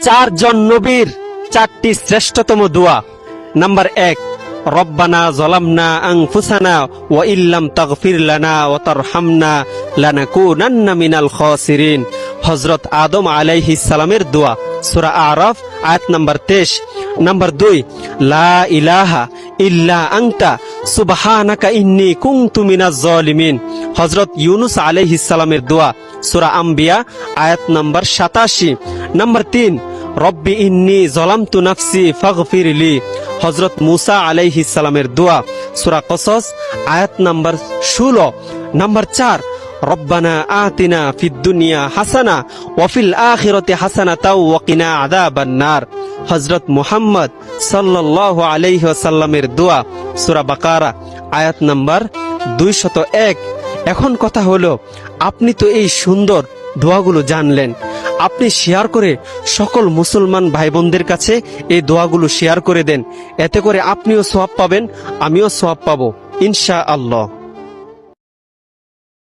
চারজন নবীর চারটি শ্রেষ্ঠতম দোয়া। নাম্বার 1, রব্বানা যালামনা আনফুসানা ওয়া ইল্লাম তাগফির লানা ওয়া তারহামনা লানাকুনান্না মিনাল খাসিরিন। হযরত আদম আলাইহিস সালামের দোয়া, সূরা আরাফ আয়াত নাম্বার 23। নাম্বার 2, লা ইলাহা ইল্লা আনতা সুবহানাকা ইন্নী কুনতু মিনাজ জালিমিন। হযরত ইউনুস আলাইহিস সালামের দোয়া, সূরা আম্বিয়া আয়াত নাম্বার 87। নাম্বার 3, রব্বি ইন্নী যালামতু নাফসি ফাগফিরলি। হযরত মুসা আলাইহিস সালামের দোয়া, সূরা কসস আয়াত নাম্বার 16। নাম্বার 4, রব্বানা আতিনা ফিদ দুনিয়া হাসানা ওয়া ফিল আখিরাতি হাসানাতাও ওয়া কিনা আযাবান নার। হযরত মুহাম্মদ সাল্লাল্লাহু আলাইহি ওয়াসাল্লামের দোয়া, সূরা বাকারা আয়াত নাম্বার 201। এখন কথা হলো, আপনি তো এই সুন্দর দোয়াগুলো জানলেন, আপনি শেয়ার করে সকল মুসলমান ভাই বোনদের কাছে এই দোয়াগুলো শেয়ার করে দেন। এতে করে আপনিও সওয়াব পাবেন, আমিও সওয়াব পাবো ইনশাআল্লাহ।